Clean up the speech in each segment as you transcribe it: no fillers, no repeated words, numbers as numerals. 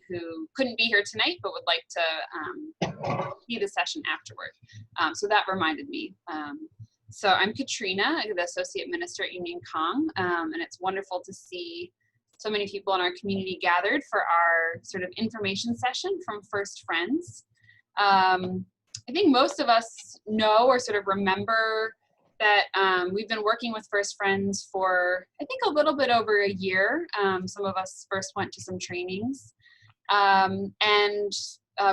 who couldn't be here tonight but would like to see the session afterward. So that reminded me. So I'm Katrina, the Associate Minister at Union Kong, and it's wonderful to see so many people in our community gathered for our sort of information session from First Friends. I think most of us know or sort of remember that we've been working with First Friends for, I think, a little bit over a year. Some of us first went to some trainings.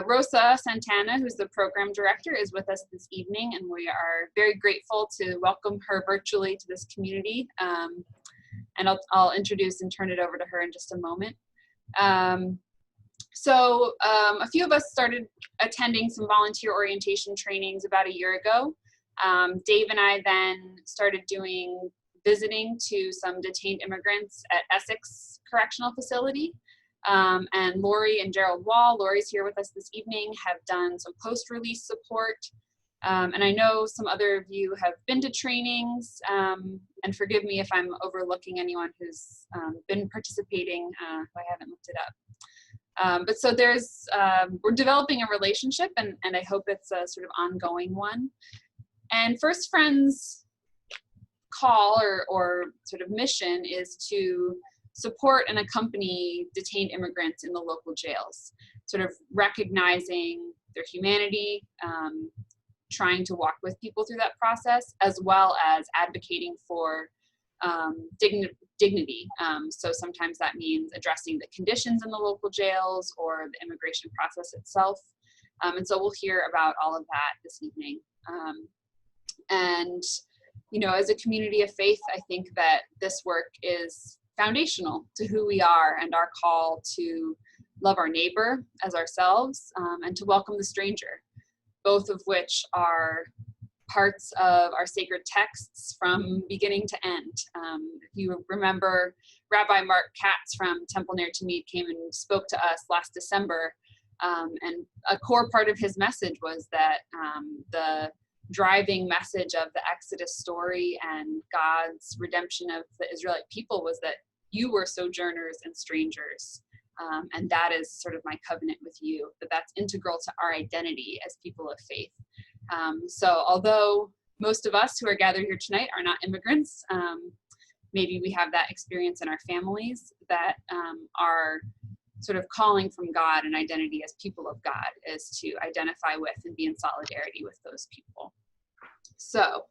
Rosa Santana, who's the program director, is with us this evening, and we are very grateful to welcome her virtually to this community. And I'll introduce and turn it over to her in just a moment. So a few of us started attending some volunteer orientation trainings about a year ago. Dave and I then started visiting to some detained immigrants at Essex Correctional Facility. And Lori and Gerald Wall, Lori's here with us this evening, have done some post-release support. And I know some other of you have been to trainings, and forgive me if I'm overlooking anyone who's been participating, if I haven't looked it up. But so we're developing a relationship, and I hope it's a sort of ongoing one. And First Friends' call or sort of mission is to support and accompany detained immigrants in the local jails, sort of recognizing their humanity, trying to walk with people through that process, as well as advocating for dignity. So sometimes that means addressing the conditions in the local jails or the immigration process itself. And so we'll hear about all of that this evening. And, you know, as a community of faith, I think that this work is foundational to who we are and our call to love our neighbor as ourselves, and to welcome the stranger, both of which are parts of our sacred texts from beginning to end. If you remember, Rabbi Mark Katz from Temple Near to Mead came and spoke to us last December, and a core part of his message was that the driving message of the Exodus story and God's redemption of the Israelite people was that you were sojourners and strangers. And that is sort of my covenant with you, that's integral to our identity as people of faith. So although most of us who are gathered here tonight are not immigrants, maybe we have that experience in our families, that our sort of calling from God and identity as people of God is to identify with and be in solidarity with those people. So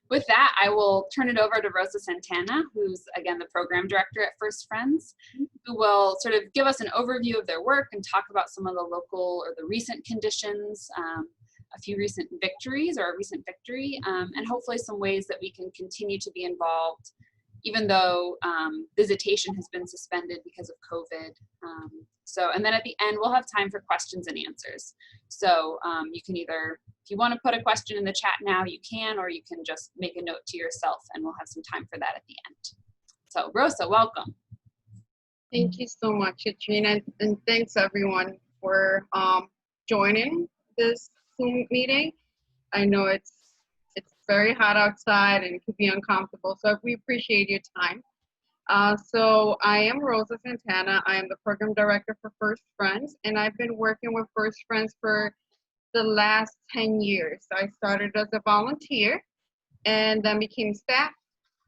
with that, I will turn it over to Rosa Santana, who's, again, the program director at First Friends, who will sort of give us an overview of their work and talk about some of the local or the recent conditions, a few recent victories or a recent victory, and hopefully some ways that we can continue to be involved, even though visitation has been suspended because of COVID. And then at the end, we'll have time for questions and answers. So you can either, if you want to put a question in the chat now, you can, or you can just make a note to yourself, and we'll have some time for that at the end. So Rosa, welcome. Thank you so much, Katrina, and thanks everyone for joining this Zoom meeting. I know it's very hot outside and it could be uncomfortable, so we appreciate your time. So I am Rosa Santana. I am the program director for First Friends, and I've been working with First Friends for the last 10 years. I started as a volunteer and then became staff.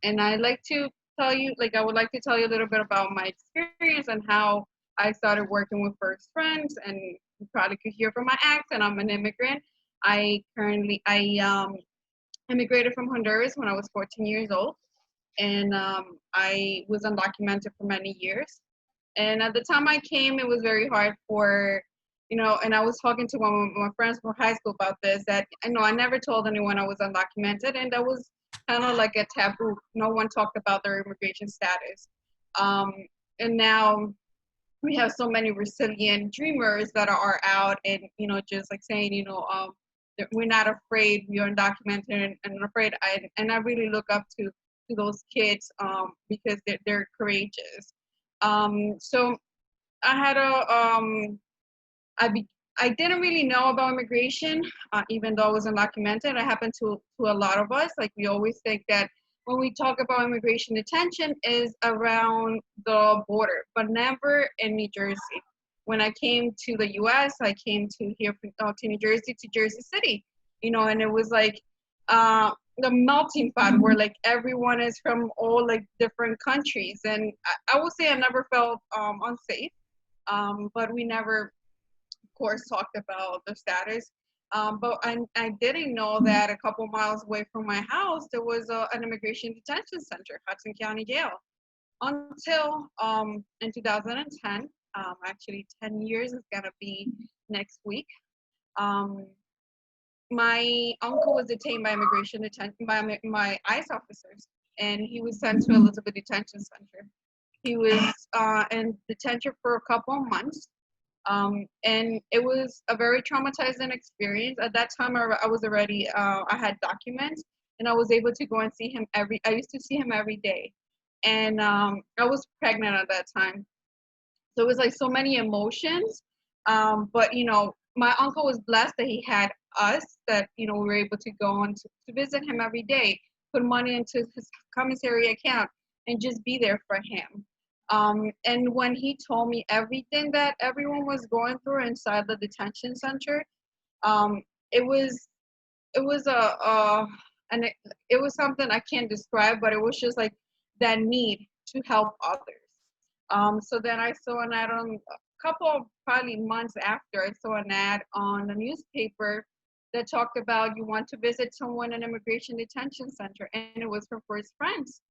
And I would like to tell you a little bit about my experience and how I started working with First Friends. And you probably could hear from my accent, I'm an immigrant. I immigrated from Honduras when I was 14 years old. And I was undocumented for many years. And at the time I came, it was very hard for, and I was talking to one of my friends from high school about this, that I never told anyone I was undocumented, and that was kind of like a taboo. No one talked about their immigration status. And now we have so many resilient dreamers that are out and, just like saying, we're not afraid, we are undocumented and afraid. And I really look up to those kids because they're courageous. So I had I didn't really know about immigration, even though I was undocumented. It happened to a lot of us. Like, we always think that when we talk about immigration detention is around the border, but never in New Jersey. When I came to the U.S., I came to here to New Jersey, to Jersey City, and it was like the melting pot where like everyone is from all like different countries, and I would say I never felt unsafe, but we never, of course, talked about the status. But I didn't know that a couple miles away from my house, there was an immigration detention center, Hudson County Jail, until in 2010, actually 10 years is gonna be next week. Um, my uncle was detained by immigration detention by my ICE officers, and he was sent to Elizabeth Detention Center. He was in detention for a couple of months. And it was a very traumatizing experience. At that time, I was already, I had documents, and I was able to go and see him I used to see him every day. And I was pregnant at that time. So it was like so many emotions. But, my uncle was blessed that he had us, that, we were able to go and to visit him every day, put money into his commissary account, and just be there for him. And when he told me everything that everyone was going through inside the detention center, it was and it was something I can't describe, but it was just like that need to help others. So then I saw an ad on a couple of probably months after, I saw an ad on the newspaper that talked about you want to visit someone in an immigration detention center, and it was for First Friends.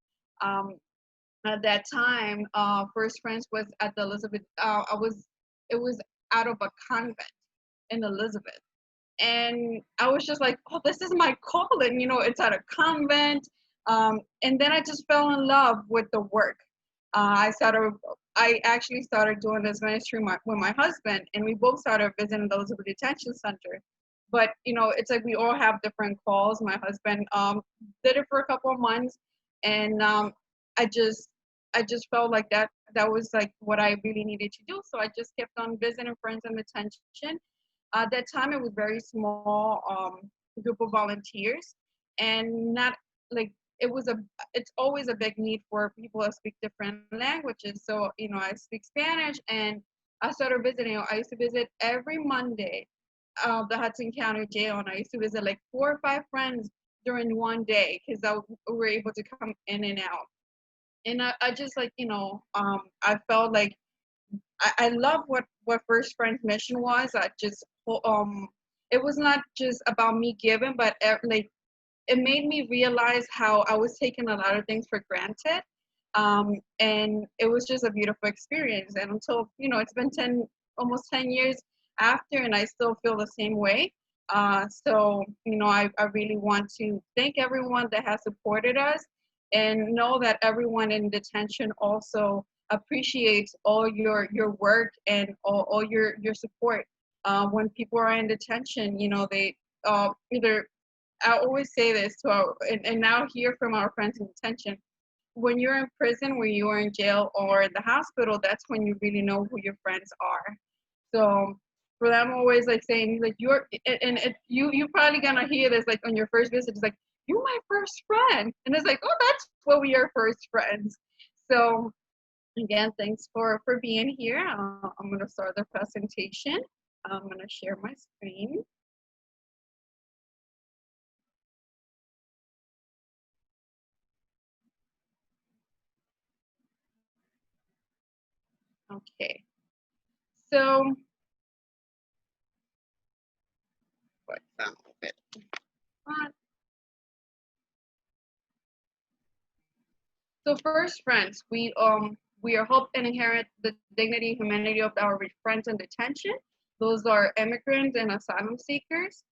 At that time, First Friends was at the Elizabeth. It was out of a convent in Elizabeth, and I was just like, oh, this is my calling. It's at a convent. And then I just fell in love with the work. I actually started doing this ministry with my husband, and we both started visiting the Elizabeth Detention Center. But it's like we all have different calls. My husband did it for a couple of months, and I just felt like that was like what I really needed to do. So I just kept on visiting friends in detention. At that time, it was very small group of volunteers, and not like it's always a big need for people that speak different languages. So I speak Spanish, and I started visiting. I used to visit every Monday the Hudson County Jail, and I used to visit like 4 or 5 friends during one day, because we were able to come in and out. And I just like I felt like I love what First Friends mission was. It was not just about me giving, but like it made me realize how I was taking a lot of things for granted. And it was just a beautiful experience. And until it's been almost 10 years after, and I still feel the same way. So I really want to thank everyone that has supported us, and know that everyone in detention also appreciates all your work and all your support. When people are in detention, they either, I always say this to and now hear from our friends in detention, when you're in prison, when you are in jail or the hospital, that's when you really know who your friends are. So for them, I'm always like saying like you're probably gonna hear this like on your first visit. It's like, you're my first friend, and it's like, oh, that's what we are, first friends. So again, thanks for being here. I'm gonna start the presentation. I'm gonna share my screen. Okay. So what's some of it? So First Friends, we are hope and inherit the dignity and humanity of our friends in detention. Those are immigrants and asylum seekers.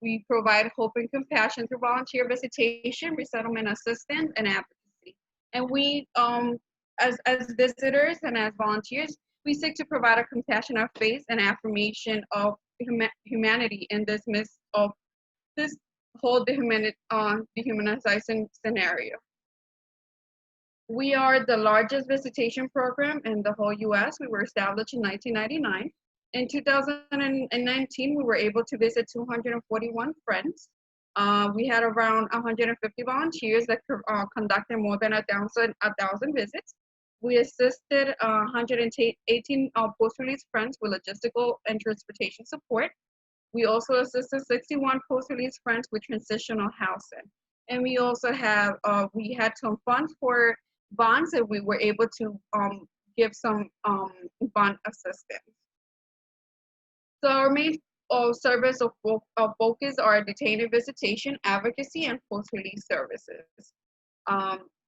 We provide hope and compassion through volunteer visitation, resettlement assistance, and advocacy. And we, as visitors and as volunteers, we seek to provide a compassionate face and affirmation of humanity in this midst of this whole dehumanizing scenario. We are the largest visitation program in the whole US. We were established in 1999. In 2019, we were able to visit 241 friends. We had around 150 volunteers that conducted more than a thousand visits. We assisted 118 post-release friends with logistical and transportation support. We also assisted 61 post-release friends with transitional housing. And we also have, we had some funds for bonds that we were able to give some bond assistance. So our main service of focus are detained visitation, advocacy, and post-release services.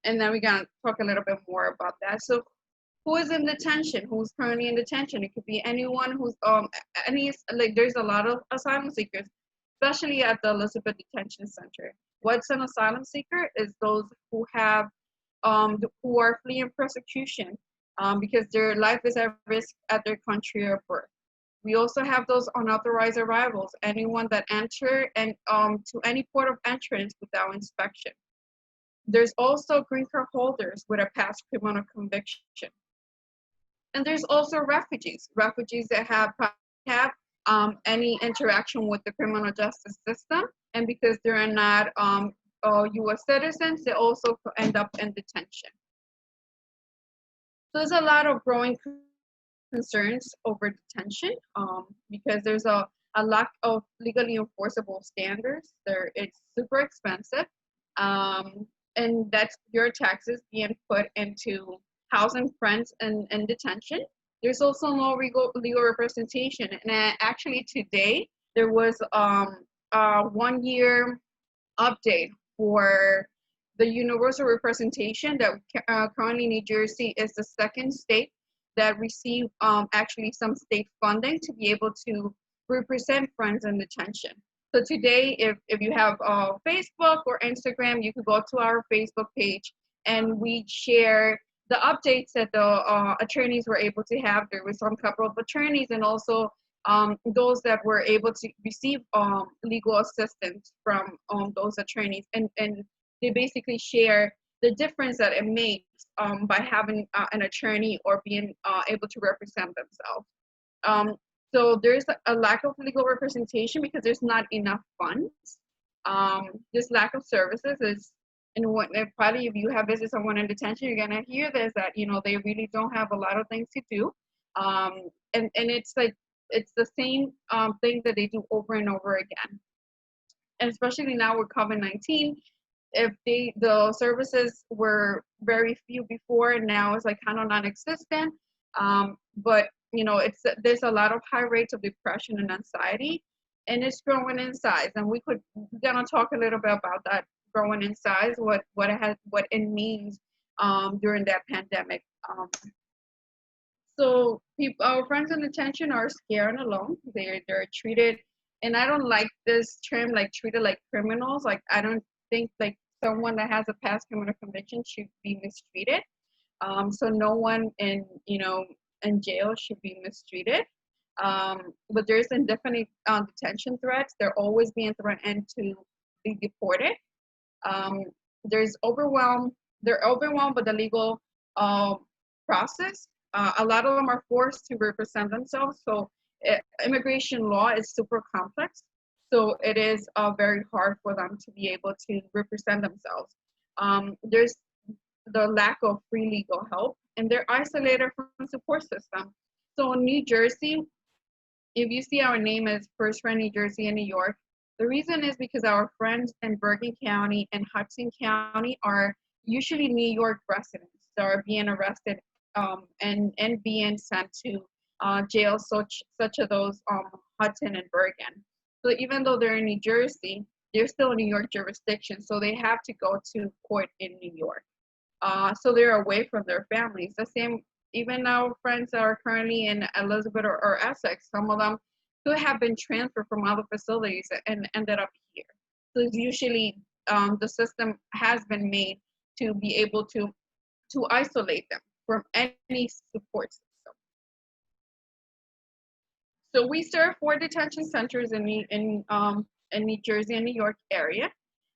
And then we're gonna talk a little bit more about that. So who is in detention? Who's currently in detention? It could be anyone who's, there's a lot of asylum seekers, especially at the Elizabeth Detention Center. What's an asylum seeker is those who have, who are fleeing persecution because their life is at risk at their country of birth. We also have those unauthorized arrivals, anyone that enter and to any port of entrance without inspection. There's also green card holders with a past criminal conviction. And there's also refugees that have any interaction with the criminal justice system. And because they're not US citizens, they also end up in detention. So there's a lot of growing concerns over detention because there's a lack of legally enforceable standards. It's super expensive, and that's your taxes being put into housing friends in detention. There's also no legal representation, and actually today there was a 1 year update for the universal representation that currently New Jersey is the second state that receive actually some state funding to be able to represent friends in detention. So today, if you have Facebook or Instagram, you could go to our Facebook page and we share the updates that the attorneys were able to have. There was some couple of attorneys and also those that were able to receive legal assistance from those attorneys. And they basically share the difference that it makes by having an attorney or being able to represent themselves. So there's a lack of legal representation because there's not enough funds. This lack of services is, and probably if you have visited someone in detention, you're gonna hear this, that they really don't have a lot of things to do, and it's like it's the same thing that they do over and over again. And especially now with COVID-19, if the services were very few before, and now it's like kind of non-existent. But there's a lot of high rates of depression and anxiety, and it's growing in size. And we're gonna talk a little bit about that growing in size, what it means during that pandemic. So our friends in detention are scared and alone. They're treated, and I don't like this term, like treated like criminals. Like I don't think like someone that has a past criminal conviction should be mistreated. So no one in jail should be mistreated. But there's indefinite detention threats. They're always being threatened to be deported. They're overwhelmed by the legal process. A lot of them are forced to represent themselves. So immigration law is super complex. So it is very hard for them to be able to represent themselves. There's the lack of free legal help, and they're isolated from the support system. So in New Jersey, if you see our name as First Friend New Jersey and New York, the reason is because our friends in Bergen County and Hudson County are usually New York residents that are being arrested and being sent to jails such as those Hudson and Bergen. So even though they're in New Jersey, they're still in New York jurisdiction, so they have to go to court in New York. So they're away from their families. The same, even our friends that are currently in Elizabeth or Essex, some of them could have been transferred from other facilities and ended up here. So usually the system has been made to be able to isolate them from any support system. So we serve 4 detention centers in New Jersey and New York area.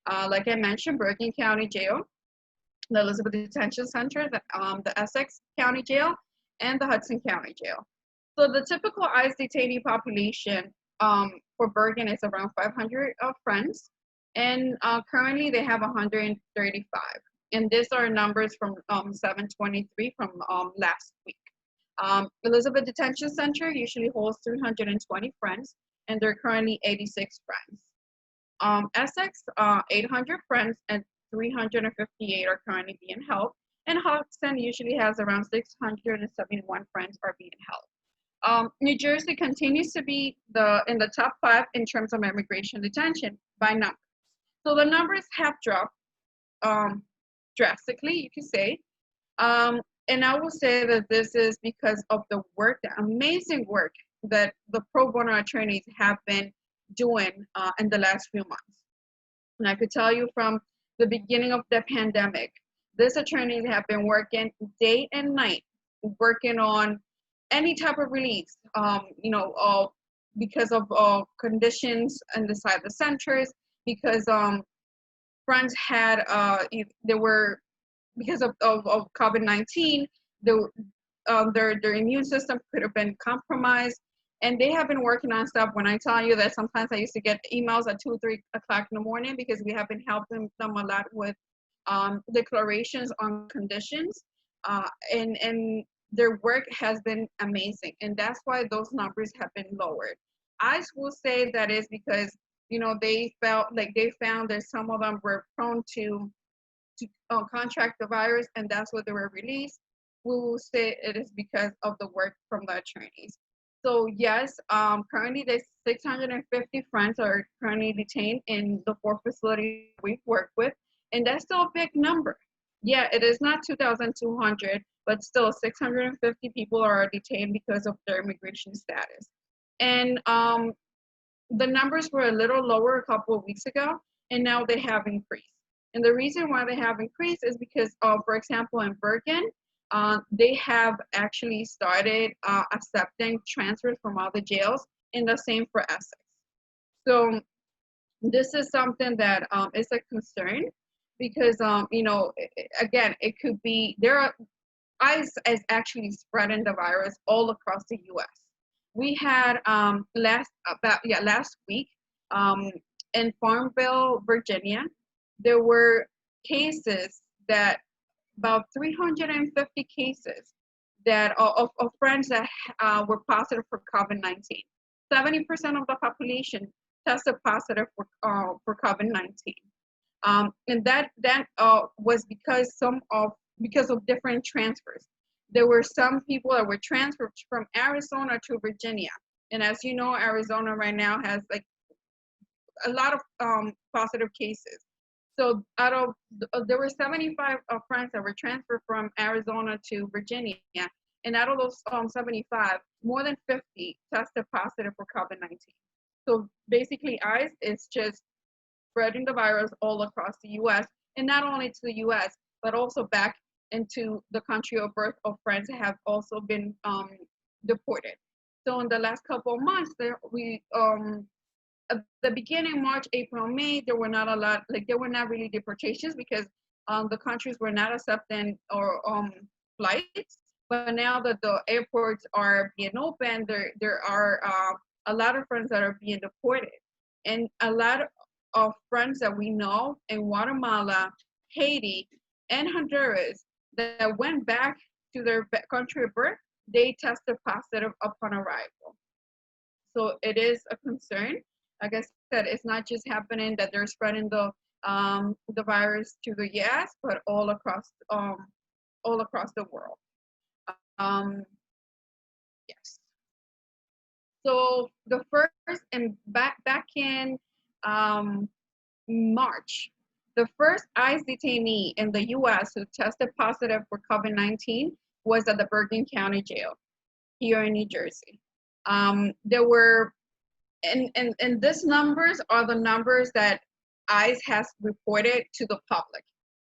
Like I mentioned, Bergen County Jail, the Elizabeth Detention Center, the Essex County Jail, and the Hudson County Jail. So the typical ICE detainee population for Bergen is around 500 friends. And currently they have 135. And these are numbers from 723 from last week. Elizabeth Detention Center usually holds 320 friends, and there are currently 86 friends. Essex, 800 friends, and 358 are currently being held. And Hudson usually has around 671 friends are being held. New Jersey continues to be in the top 5 in terms of immigration detention by number. So the numbers have dropped drastically, you could say. And I will say that this is because of the work, the amazing work that the pro bono attorneys have been doing in the last few months. And I could tell you from the beginning of the pandemic, these attorneys have been working day and night, working on any type of release, because of conditions inside the centers, because friends had, they were, because of COVID-19, their immune system could have been compromised. And they have been working on stuff. When I tell you that sometimes I used to get emails at 2 or 3 o'clock in the morning because we have been helping them a lot with declarations on conditions. And their work has been amazing. And that's why those numbers have been lowered. I will say that is because, they found that some of them were prone to contract the virus, and that's why they were released. We will say it is because of the work from the attorneys. So yes, currently there's 650 friends are currently detained in the 4 facilities we've worked with, and that's still a big number. Yeah, it is not 2,200, but still 650 people are detained because of their immigration status. And the numbers were a little lower a couple of weeks ago, and now they have increased. And the reason why they have increased is because, for example, in Bergen, they have actually started accepting transfers from other jails, and the same for Essex. So this is something that is a concern because, again, it could be, ICE is actually spreading the virus all across the U.S. We had last week in Farmville, Virginia, there were cases that about 350 cases that of friends that were positive for COVID-19. 70% of the population tested positive for COVID-19, and that was because of different transfers. There were some people that were transferred from Arizona to Virginia, and as you know, Arizona right now has like a lot of positive cases. So there were 75 friends that were transferred from Arizona to Virginia, and out of those 75, more than 50 tested positive for COVID-19. So basically, ICE is just spreading the virus all across the U.S., and not only to the U.S., but also back into the country of birth of friends that have also been deported. So in the last couple of months, at the beginning, March, April, May, there were not a lot, there were not really deportations because the countries were not accepting or flights. But now that the airports are being open, there are a lot of friends that are being deported. And a lot of friends that we know in Guatemala, Haiti, and Honduras that went back to their country of birth, they tested positive upon arrival. So it is a concern. Like I said, it's not just happening that they're spreading the virus to the US, but all across the world. Yes. So the first, and back in March, the first ICE detainee in the US who tested positive for COVID-19 was at the Bergen County Jail here in New Jersey. There were, and these numbers are the numbers that ICE has reported to the public,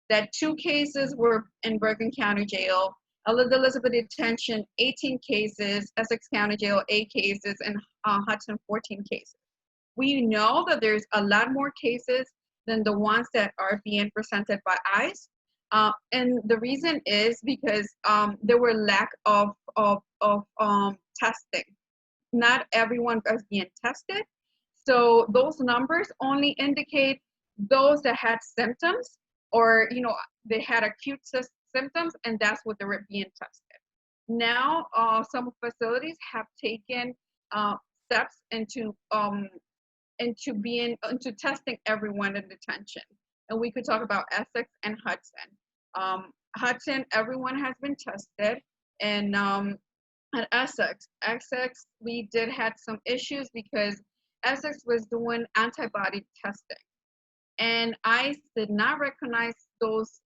that 2 cases were in Bergen County Jail, Elizabeth Detention, 18 cases, Essex County Jail, 8 cases, and Hudson, 14 cases. We know that there's a lot more cases than the ones that are being presented by ICE. And the reason is because there were lack of testing. Not everyone is being tested. So those numbers only indicate those that had symptoms, or they had acute symptoms, and that's what they were being tested. Now, some facilities have taken steps into testing everyone in detention. And we could talk about Essex and Hudson. Hudson, everyone has been tested, and at Essex, we did had some issues because Essex was doing antibody testing, and ICE did not recognize those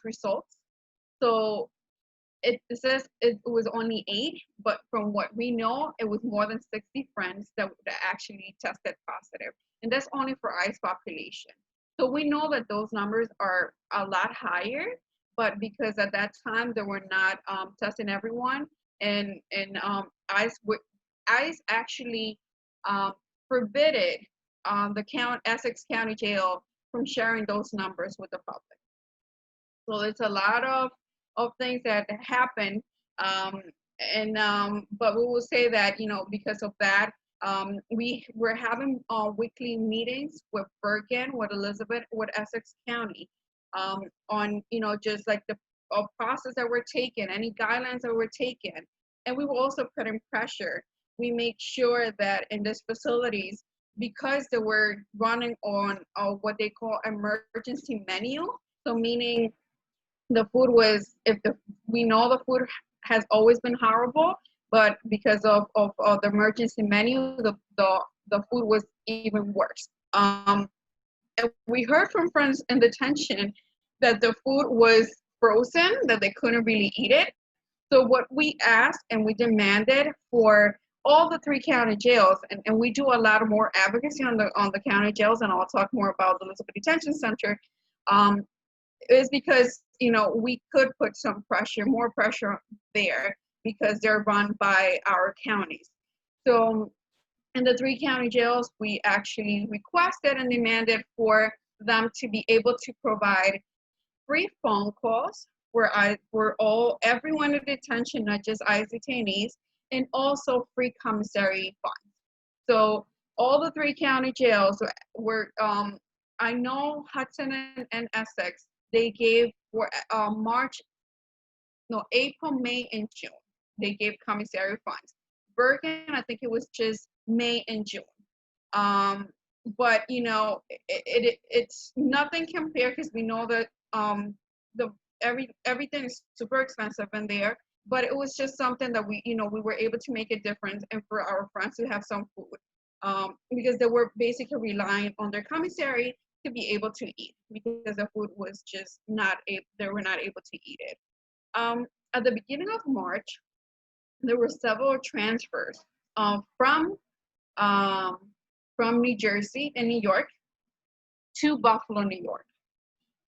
results. So it says it was only 8, but from what we know, it was more than 60 friends that actually tested positive, and that's only for ICE population. So we know that those numbers are a lot higher, but because at that time they were not testing everyone, and ICE actually forbidded the Essex County Jail from sharing those numbers with the public. So it's a lot of things that happen, but we will say that because of that, we're having weekly meetings with Bergen, with Elizabeth, with Essex County, on just like the process that we're taking, any guidelines that we're taking, and we will also put in pressure. We make sure that in these facilities, because they were running on what they call emergency menu, so meaning the food was, we know the food has always been horrible, but because of the emergency menu, the food was even worse. And we heard from friends in detention that the food was frozen, that they couldn't really eat it. So what we asked and we demanded for all the 3 county jails, and we do a lot more advocacy on the county jails, and I'll talk more about the Elizabeth Detention Center, is because we could put some pressure, more pressure there, because they're run by our counties. So in the 3 county jails, we actually requested and demanded for them to be able to provide free phone calls for everyone in detention, not just ICE detainees, and also free commissary funds. So all the 3 county jails were, I know Hudson and Essex, they gave for April, May, and June. They gave commissary funds. Bergen, I think it was just May and June. But it's nothing compared, because we know that everything is super expensive in there. But it was just something that we were able to make a difference, and for our friends to have some food, because they were basically relying on their commissary to be able to eat, because the food was just they were not able to eat it. At the beginning of March, there were several transfers from New Jersey and New York to Buffalo, New York.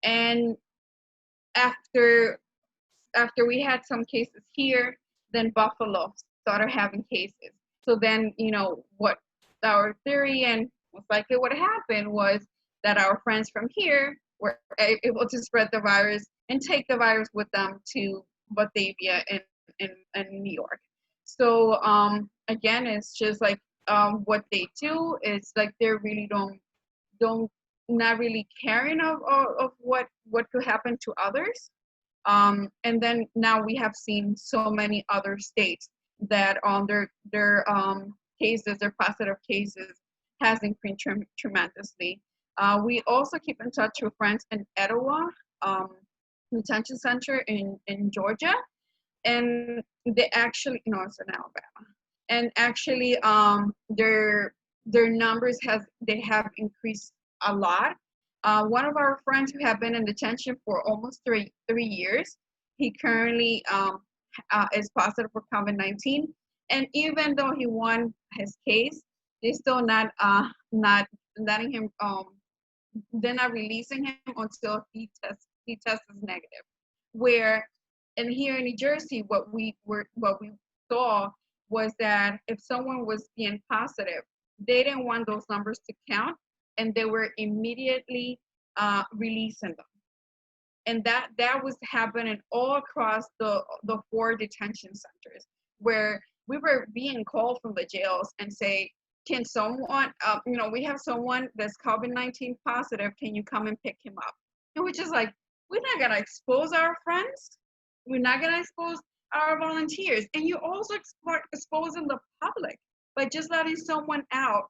And after we had some cases here, then Buffalo started having cases. So then, what our theory and most likely what happened was that our friends from here were able to spread the virus and take the virus with them to Batavia and New York. So again, it's just like what they do is like they really don't not really caring of what could happen to others. And then now we have seen so many other states that on their cases, their positive cases, has increased tremendously. We also keep in touch with friends in Etowah Detention Center in Georgia, and they actually, it's in Alabama, and actually their numbers have increased a lot. One of our friends who have been in detention for almost three years, he currently is positive for COVID-19, and even though he won his case, they're still not letting him. They're not releasing him until he tests negative. Where, and here in New Jersey, what we saw was that if someone was being positive, they didn't want those numbers to count, and they were immediately releasing them. And that was happening all across the 4 detention centers, where we were being called from the jails and say, can someone, we have someone that's COVID-19 positive. Can you come and pick him up? And we're just like, we're not gonna expose our friends. We're not gonna expose our volunteers. And you're also exposing the public by just letting someone out,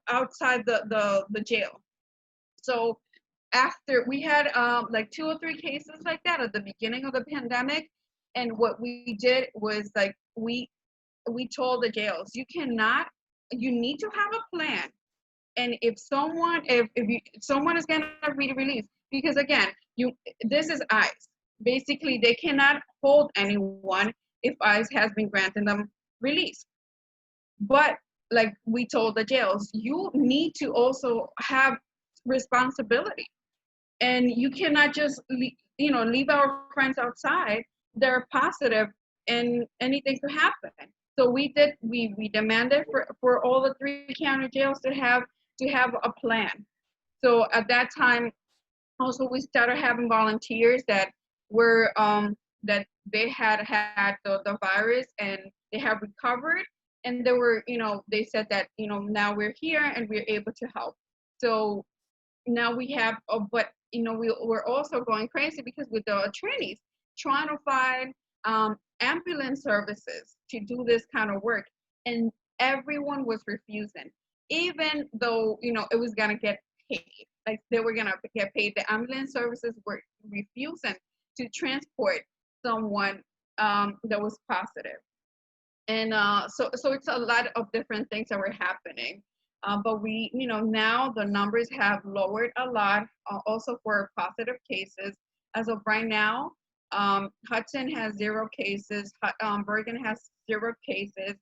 outside the jail. So after we had like 2 or 3 cases like that at the beginning of the pandemic, and what we did was like we told the jails, you need to have a plan. And if someone is going to be released, because again, this is ICE. Basically, they cannot hold anyone if ICE has been granting them release. But like we told the jails, you need to also have responsibility, and you cannot just leave our friends outside. They're positive, and anything could happen. So we demanded for all the 3 county jails to have a plan. So at that time, also we started having volunteers that were that they had the virus, and they have recovered, and they were they said that now we're here and we're able to help. So now we have, but we're also going crazy because with the attorneys trying to find ambulance services to do this kind of work, and everyone was refusing, even though it was gonna get paid, like they were gonna get paid. The ambulance services were refusing to transport someone that was positive. And so it's a lot of different things that were happening. But we, now the numbers have lowered a lot, also for positive cases. As of right now, Hudson has 0 cases, Bergen has 0 cases.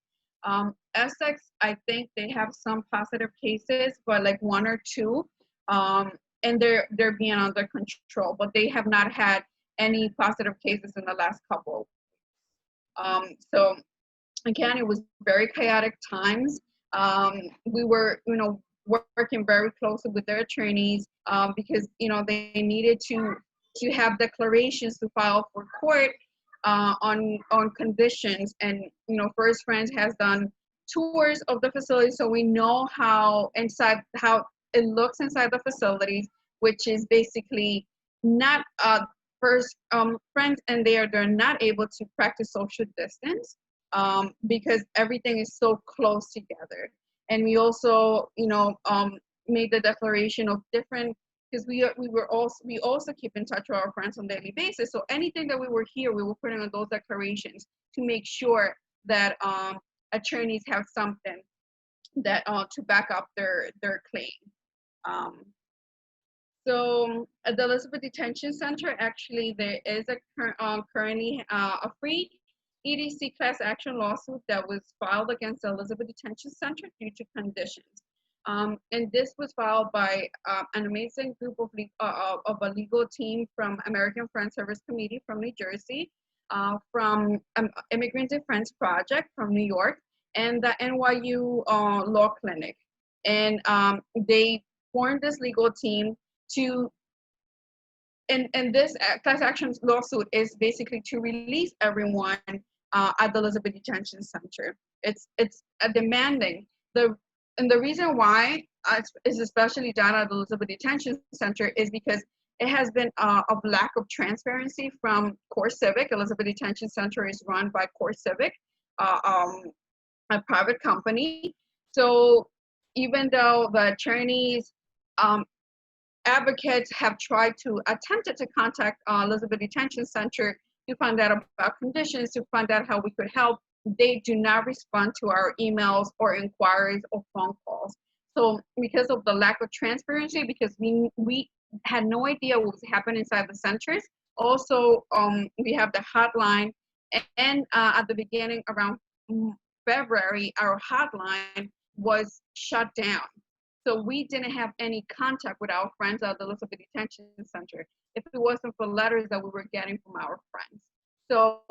Essex, I think they have some positive cases, but like 1 or 2, and they're being under control, but they have not had any positive cases in the last couple. So again, it was very chaotic times. We were, working very closely with their attorneys because, they needed to have declarations to file for court on conditions. And, First Friends has done tours of the facility, so we know how it looks inside the facilities, which is basically not First Friends, and they're not able to practice social distance. Because everything is so close together. And we also, made the declaration of different, because we also keep in touch with our friends on a daily basis. So anything that we were here, we were putting on those declarations to make sure that attorneys have something that to back up their claim. So at the Elizabeth Detention Center, actually, there is currently a free EDC class action lawsuit that was filed against the Elizabeth Detention Center due to conditions. And this was filed by an amazing group of a legal team from American Friends Service Committee from New Jersey, from Immigrant Defense Project from New York, and the NYU Law Clinic. And they formed this legal team and this class action lawsuit is basically to release everyone at the Elizabeth Detention Center. It's demanding and the reason why is especially done at the Elizabeth Detention Center is because it has been a lack of transparency from Core Civic. Elizabeth Detention Center is run by Core Civic, a private company. So even though the attorneys, advocates have attempted to contact Elizabeth Detention Center to find out about conditions, to find out how we could help, they do not respond to our emails or inquiries or phone calls. So because of the lack of transparency, because we had no idea what was happening inside the centers. Also, we have the hotline, and at the beginning, around February, our hotline was shut down. So we didn't have any contact with our friends at the Elizabeth Detention Center if it wasn't for letters that we were getting from our friends. So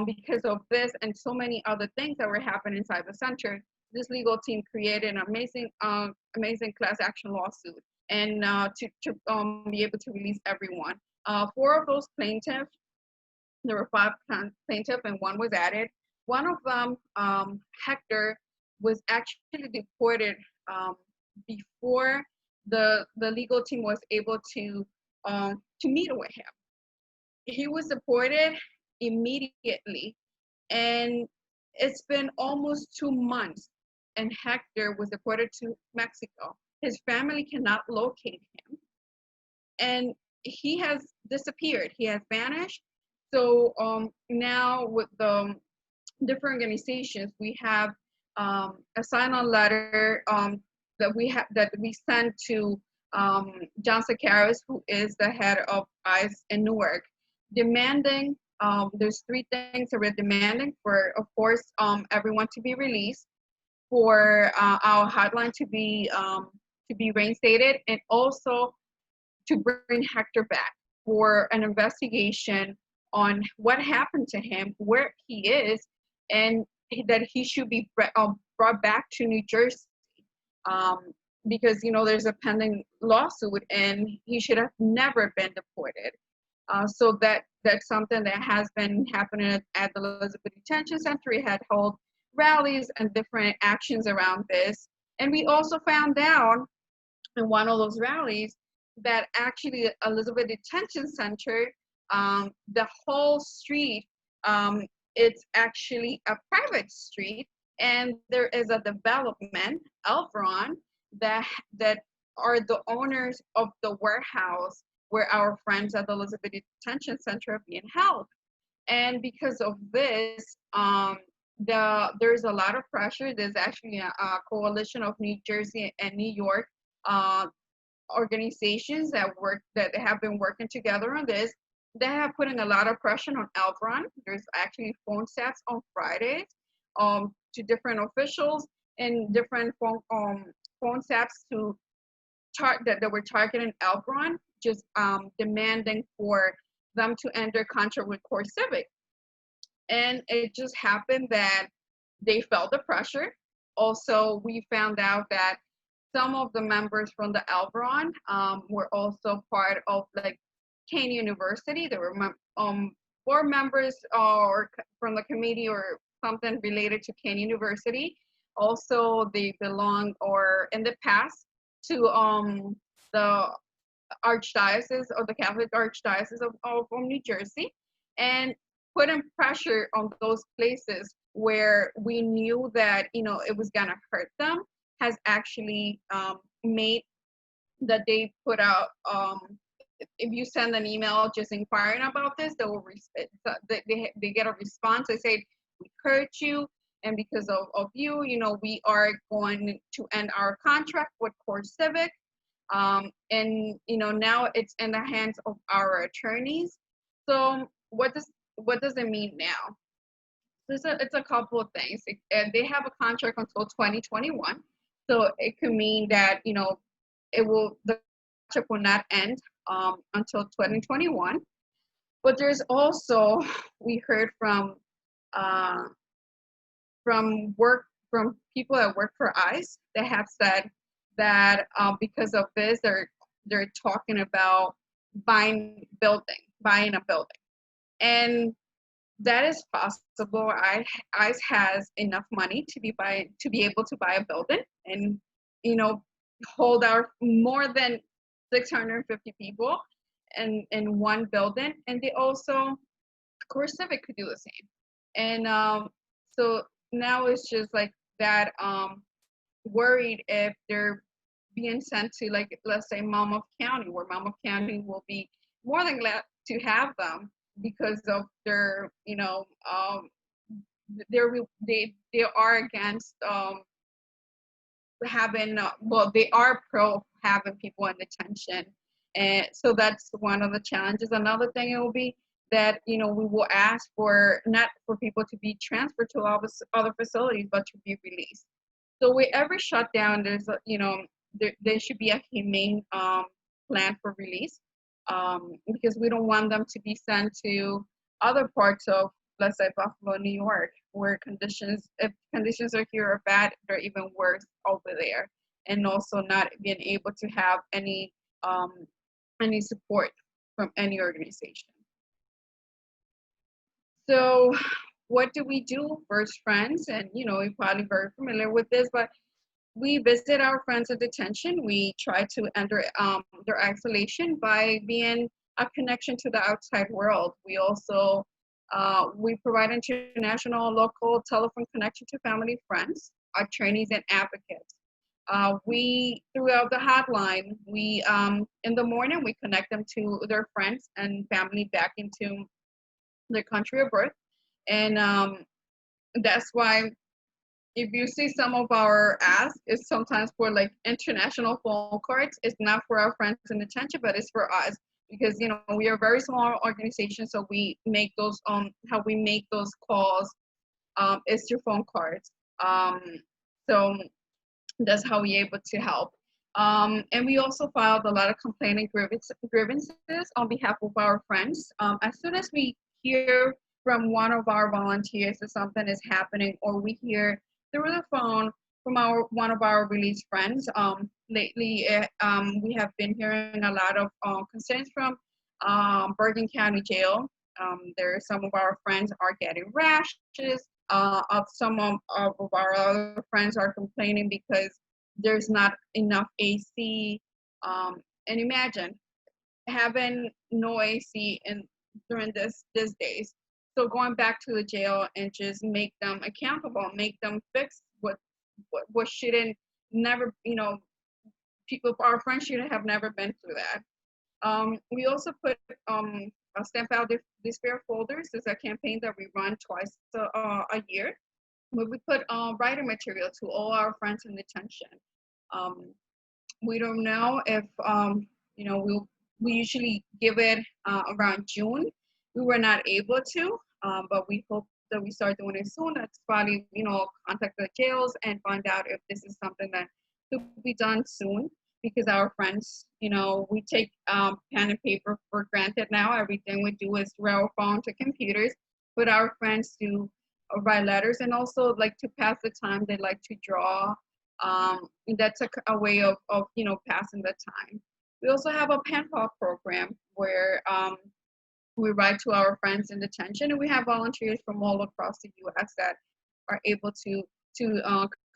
because of this and so many other things that were happening inside the center, this legal team created an amazing class action lawsuit and to be able to release everyone. 4 of those plaintiffs, there were 5 plaintiffs and 1 was added. One of them, Hector, was actually deported before the legal team was able to meet with him. He was deported immediately, and it's been almost 2 months, and Hector was deported to Mexico. His family cannot locate him, and he has disappeared. He has vanished. So now with the different organizations, we have a sign-on letter that we sent to John Sakaris, who is the head of ICE in Newark, demanding. There's three things that we're demanding for, of course, everyone to be released, for our hotline to be reinstated, and also to bring Hector back for an investigation on what happened to him, where he is, and that he should be brought back to New Jersey, because there's a pending lawsuit and he should have never been deported. So that's something that has been happening at the Elizabeth Detention Center. We had held rallies and different actions around this, and we also found out in one of those rallies that actually Elizabeth Detention Center, the whole street, it's actually a private street, and there is a development, Elvron, that are the owners of the warehouse where our friends at the Elizabeth Detention Center are being held. And because of this, there's a lot of pressure. There's actually a coalition of New Jersey and New York organizations that have been working together on this. They have putting a lot of pressure on Elvron. There's actually phone taps on Fridays to different officials and different phone taps to that were targeting Elvron, just demanding for them to enter contract with Core Civic. And it just happened that they felt the pressure. Also, we found out that some of the members from the Elvron were also part of Kane University. There were board members or from the committee or something related to Kane University. Also, they belong or in the past to the Archdiocese or the Catholic Archdiocese of New Jersey, and putting pressure on those places where we knew that it was gonna hurt them, has actually made that they put out. If you send an email just inquiring about this, they will they get a response. They say, we hurt you, and because of you, we are going to end our contract with Core Civic. And now it's in the hands of our attorneys. So what does it mean now? It's a couple of things. They have a contract until 2021, so it could mean that the contract will not end until 2021. But there's also, we heard from people that work for ICE that have said that because of this, they're talking about buying a building, and that is possible. ICE has enough money to be able to buy a building and hold out more than 650 people in one building, and they also, Core Civic could do the same. And so now it's just like that, worried if they're being sent to, let's say, Monmouth County, where Monmouth County will be more than glad to have them because of their, they are against having, they are pro having people in detention. And so that's one of the challenges. Another thing, it will be that, we will ask for, not for people to be transferred to other facilities, but to be released. So with every shutdown, there's there should be a humane plan for release, because we don't want them to be sent to other parts of, let's say, Buffalo, New York, where if conditions are here are bad, they're even worse over there, and also not being able to have any support from any organization. So what do we do? First, friends, and you're probably very familiar with this, but we visit our friends in detention. We try to enter their isolation by being a connection to the outside world. We also we provide international, local telephone connection to family, friends, our trainees, and advocates. We throughout the hotline, we in the morning we connect them to their friends and family back into their country of birth, and that's why if you see some of our ask is sometimes for like international phone cards, it's not for our friends in detention, but it's for us because we are a very small organization, so we make those how we make those calls is through phone cards. So that's how we're able to help. And we also filed a lot of complaint and grievances on behalf of our friends. As soon as we hear from one of our volunteers that something is happening, or we hear through the phone from one of our released friends, lately we have been hearing a lot of concerns from Bergen County Jail. Some of our friends are getting rashes. Of some of our other friends are complaining because there's not enough AC. And imagine having no AC during this days. So going back to the jail and just make them accountable, make them fix what shouldn't never, people, our friends should have never been through that. We also put stamp out despair folders. It's a campaign that we run twice a year, where we put writing material to all our friends in detention. We don't know if we usually give it around June. We were not able to, but we hope that we start doing it soon. That's probably contact the jails and find out if this is something that could be done soon. Because our friends, we take pen and paper for granted now. Everything we do is through our phone to computers. But our friends do write letters, and also like to pass the time. They like to draw. And that's a way of passing the time. We also have a pen pal program where we write to our friends in detention, and we have volunteers from all across the U.S. that are able to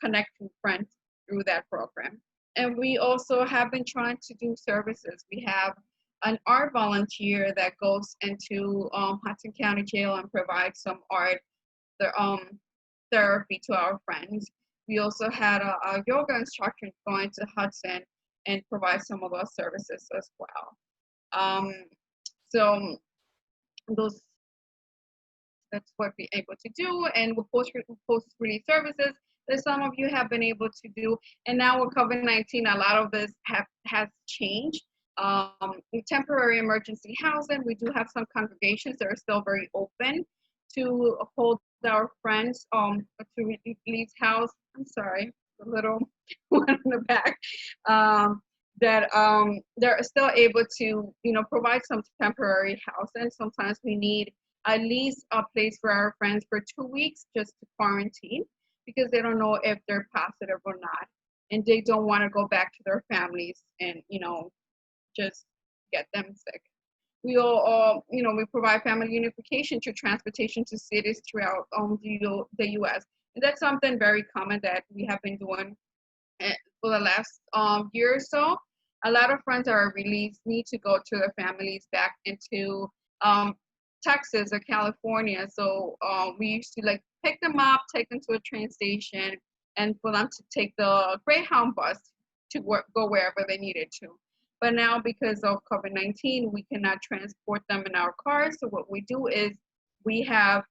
connect to friends through that program. And we also have been trying to do services. We have an art volunteer that goes into Hudson County Jail and provides some art therapy to our friends. We also had a yoga instructor going to Hudson and provide some of those services as well. So that's what we're able to do. And with post-release services that some of you have been able to do. And now with COVID-19, a lot of this has changed. Temporary emergency housing, we do have some congregations that are still very open to hold our friends to release house. I'm sorry, the little one in the back. That they're still able to provide some temporary housing. Sometimes we need at least a place for our friends for 2 weeks just to quarantine, because they don't know if they're positive or not, and they don't want to go back to their families and just get them sick. We all we provide family unification through transportation to cities throughout the U.S. And that's something very common that we have been doing for the last year or so. A lot of friends that are released need to go to their families back into Texas or California. So we used to pick them up, take them to a train station, and for them to take the Greyhound bus to go wherever they needed to. But now, because of COVID-19, we cannot transport them in our cars. So what we do is we ask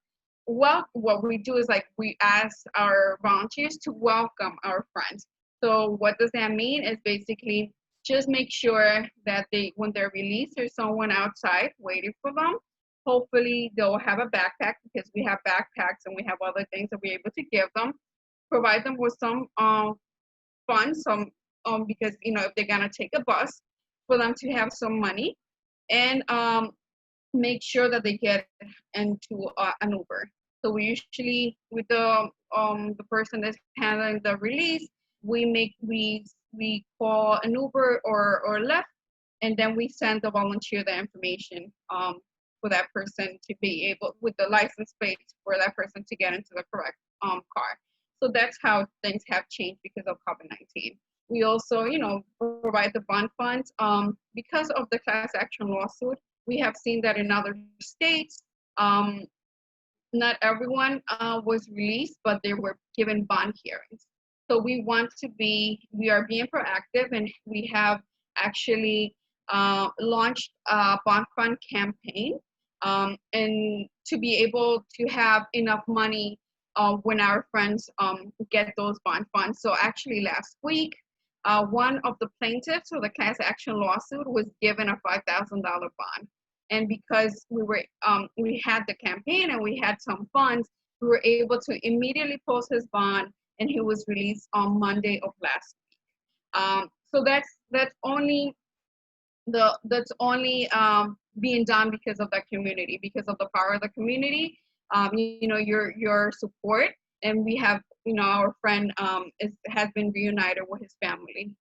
our volunteers to welcome our friends. So what does that mean? Is basically just make sure that when they're released, there's someone outside waiting for them. Hopefully they'll have a backpack, because we have backpacks and we have other things that we're able to give them. Provide them with some funds, because if they're gonna take a bus, for them to have some money, and make sure that they get into an Uber. So we usually, with the person that's handling the release, we call an Uber or Lyft, and then we send the volunteer the information for that person to be able, with the license plates, for that person to get into the correct car. So that's how things have changed because of COVID-19. We also, provide the bond funds. Because of the class action lawsuit, we have seen that in other states, not everyone was released, but they were given bond hearings. So we are being proactive, and we have actually launched a bond fund campaign, and to be able to have enough money when our friends get those bond funds. So actually last week, one of the plaintiffs for the class action lawsuit was given a $5,000 bond. And because we had the campaign and we had some funds, we were able to immediately post his bond, and he was released on Monday of last week. So that's only being done because of the community, because of the power of the community. Your support, and we have, our friend has been reunited with his family.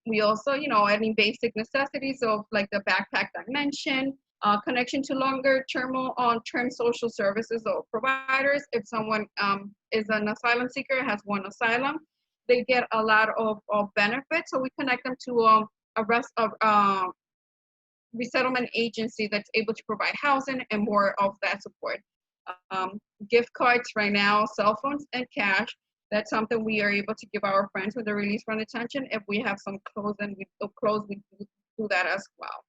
We also, any basic necessities of like the backpack that I mentioned, connection to longer term social services or providers. If someone is an asylum seeker, has one asylum, they get a lot of benefits. So we connect them to a resettlement agency that's able to provide housing and more of that support. Gift cards right now, cell phones, and cash. That's something we are able to give our friends when they're released from detention. If we have some clothes, we do that as well.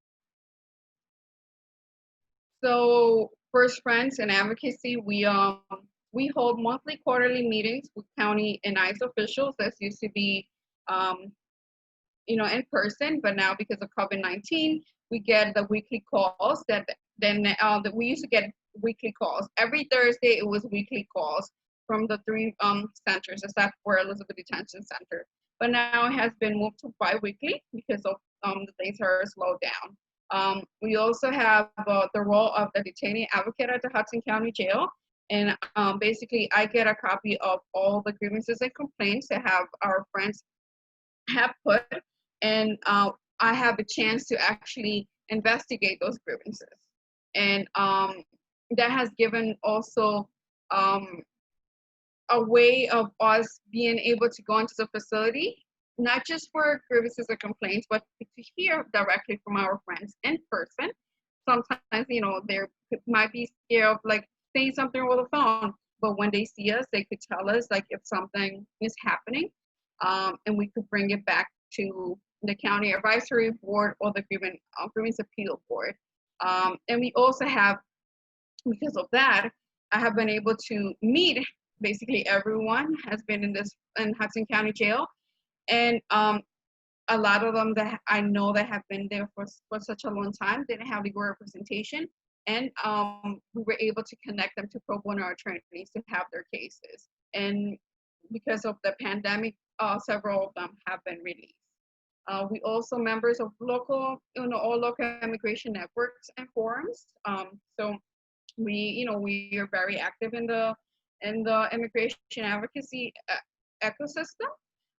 So First Friends and Advocacy, we hold monthly, quarterly meetings with county and ICE officials. That used to be in person, but now because of COVID-19, we get the weekly calls. We used to get weekly calls. Every Thursday, it was weekly calls from the three centers, except for Elizabeth Detention Center. But now it has been moved to bi-weekly because of the things are slowed down. We also have the role of the detainee advocate at the Hudson County Jail. And basically, I get a copy of all the grievances and complaints that our friends have put, and I have a chance to actually investigate those grievances. And that has given also a way of us being able to go into the facility, not just for grievances or complaints, but to hear directly from our friends in person. Sometimes, they might be scared of like saying something over the phone, but when they see us, they could tell us like if something is happening, and we could bring it back to the county advisory board or the grievance appeal board. And we also have, because of that, I have been able to meet basically everyone has been in Hudson County Jail, and a lot of them that I know that have been there for such a long time didn't have legal representation, and we were able to connect them to pro bono attorneys to have their cases. And because of the pandemic, several of them have been released. We also members of all local immigration networks and forums. So we are very active in the immigration advocacy ecosystem.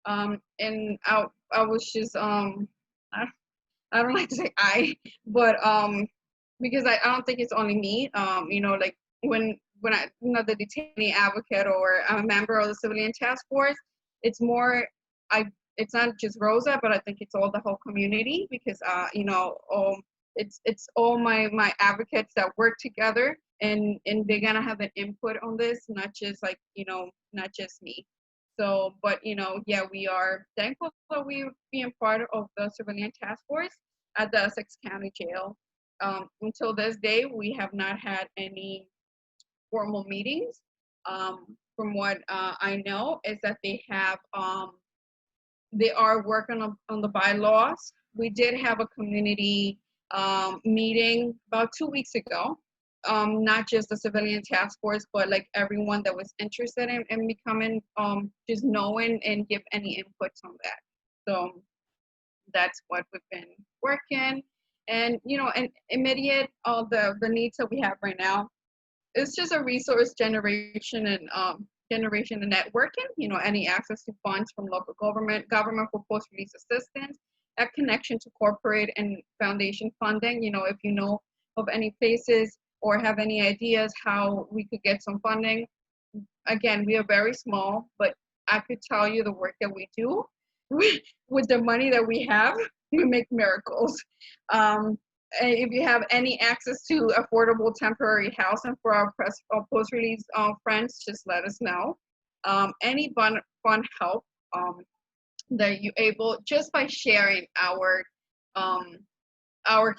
And I was just I don't like to say but because I don't think it's only me. Like when I the detainee advocate or I'm a member of the civilian task force, it's more it's not just Rosa, but I think it's all the whole community, because it's all my advocates that work together, and they're gonna have an input on this, not just not just me. So, but yeah, we are thankful that we're being part of the civilian task force at the Essex County Jail. Until this day, we have not had any formal meetings. From what I know is that they are working on the bylaws. We did have a community meeting about 2 weeks ago. Not just the civilian task force, but like everyone that was interested in becoming, just knowing and give any inputs on that. So that's what we've been working. And and immediate the needs that we have right now, it's just a resource generation and networking. Any access to funds from local government for post-release assistance, that connection to corporate and foundation funding. If you know of any places or have any ideas how we could get some funding, again, we are very small, but I could tell you the work that we do with the money that we have, we make miracles. And if you have any access to affordable temporary housing for our post-release friends, just let us know. Any fund help that you're able, just by sharing our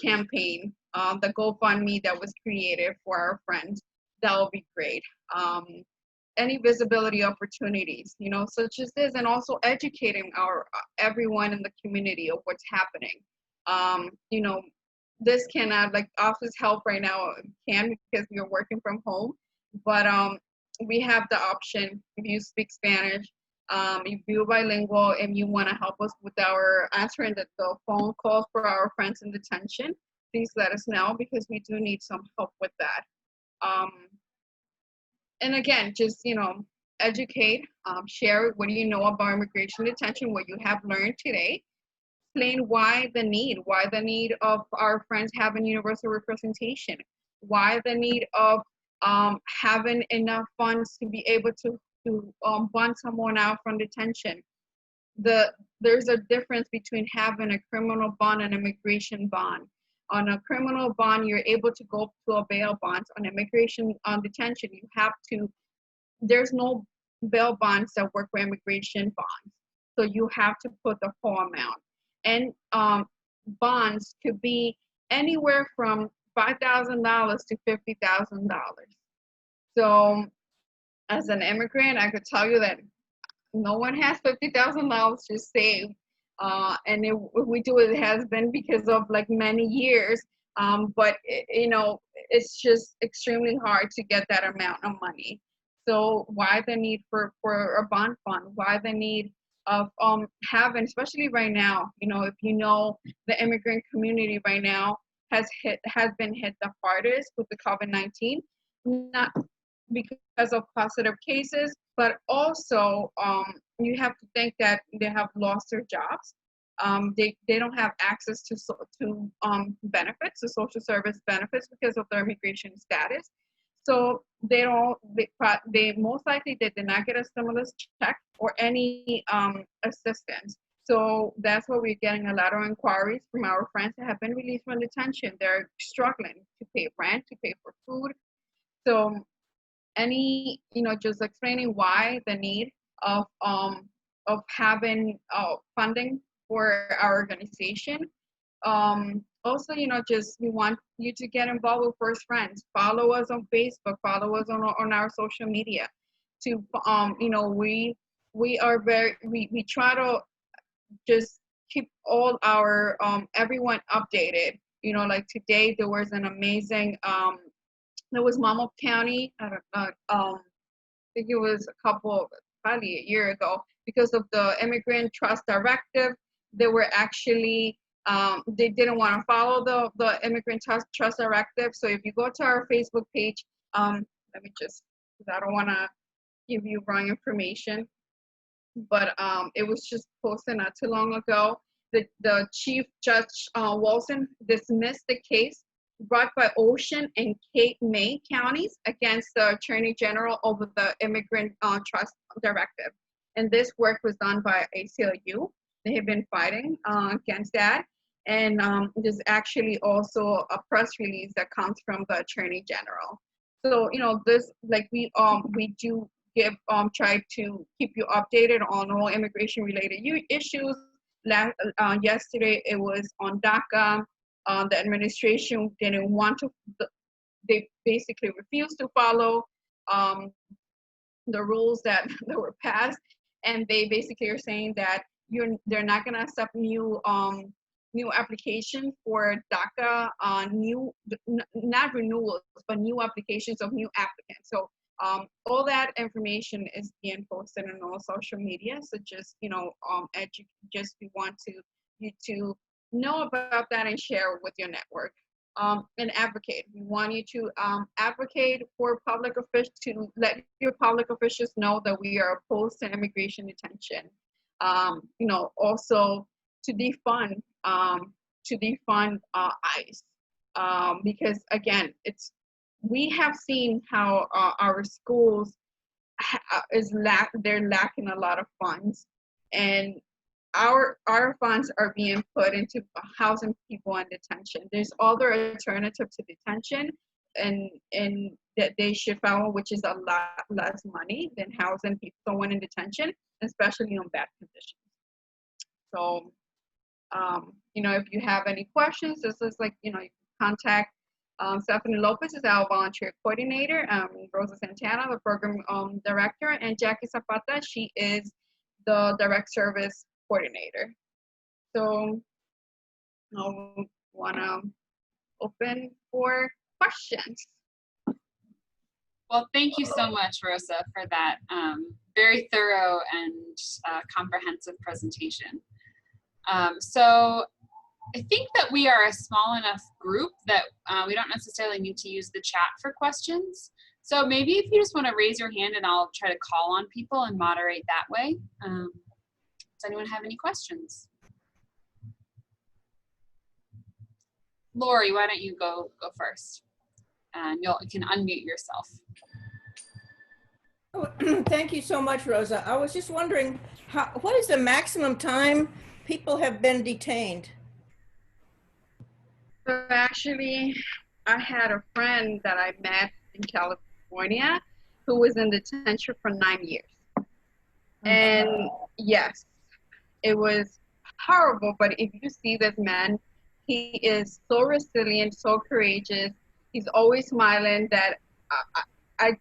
campaign, the GoFundMe that was created for our friends, that will be great. Any visibility opportunities, such as this, and also educating everyone in the community of what's happening. This cannot, like, office help right now can, because we are working from home, but we have the option. If you speak Spanish, if you're bilingual and you want to help us with our answering the phone calls for our friends in detention, please let us know, because we do need some help with that. And again, just, educate, share what do you know about immigration detention, what you have learned today. Explain why the need of our friends having universal representation, why the need of having enough funds to be able to bond someone out from detention. There's a difference between having a criminal bond and immigration bond. On a criminal bond, you're able to go to a bail bond. On immigration detention, there's no bail bonds that work for immigration bonds. So you have to put the full amount. And bonds could be anywhere from $5,000 to $50,000. So as an immigrant, I could tell you that no one has $50,000 to save. And if we do it has been because of like many years. But it's just extremely hard to get that amount of money. So why the need for a bond fund? Why the need of having, especially right now, if the immigrant community right now has been hit the hardest with the COVID-19, not because of positive cases, but also you have to think that they have lost their jobs. They don't have access to benefits, to social service benefits, because of their immigration status. So they most likely they did not get a stimulus check or any assistance. So that's why we're getting a lot of inquiries from our friends that have been released from detention. They're struggling to pay rent, to pay for food. So just explaining why the need of having funding for our organization. Also, just we want you to get involved with First Friends. Follow us on Facebook. Follow us on our social media. To we are we try to just keep all our everyone updated. Like today there was an amazing there was Monmouth County. I think it was probably a year ago, because of the Immigrant Trust Directive. They were actually they didn't want to follow the Immigrant Trust Directive. So if you go to our Facebook page, let me just, because I don't want to give you wrong information, but it was just posted not too long ago. The Chief Judge Wilson dismissed the case brought by Ocean and Cape May counties against the Attorney General over the Immigrant Trust Directive. And this work was done by ACLU. They have been fighting against that. And there's actually also a press release that comes from the Attorney General. So, this, like, we do give try to keep you updated on all immigration related issues. Yesterday it was on DACA. The administration didn't want to, they basically refused to follow the rules that were passed, and they basically are saying that they're not going to accept new applications for DACA, not renewals, but new applications of new applicants. So all that information is being posted on all social media. So just, just we want you to know about that and share with your network. And advocate. We want you to advocate for public officials, to let your public officials know that we are opposed to immigration detention. Also to defund ICE. because again, we have seen how our schools they're lacking a lot of funds, and our funds are being put into housing people in detention. There's other alternative to detention, and that they should follow, which is a lot less money than housing people, someone in detention, especially on bad conditions. So, if you have any questions, this is like, you contact Stephanie Lopez is our volunteer coordinator, Rosa Santana, the program director, and Jackie Zapata, she is the direct service coordinator. So I want to open for questions. Well, thank you so much, Rosa, for that very thorough and comprehensive presentation. So I think that we are a small enough group that we don't necessarily need to use the chat for questions. So maybe if you just want to raise your hand and I'll try to call on people and moderate that way. Does anyone have any questions? Lori, why don't you go first? And you can unmute yourself. Oh, thank you so much, Rosa. I was just wondering, what is the maximum time people have been detained? So actually, I had a friend that I met in California who was in detention for 9 years. And yes, it was horrible, but if you see this man, he is so resilient, so courageous. He's always smiling that I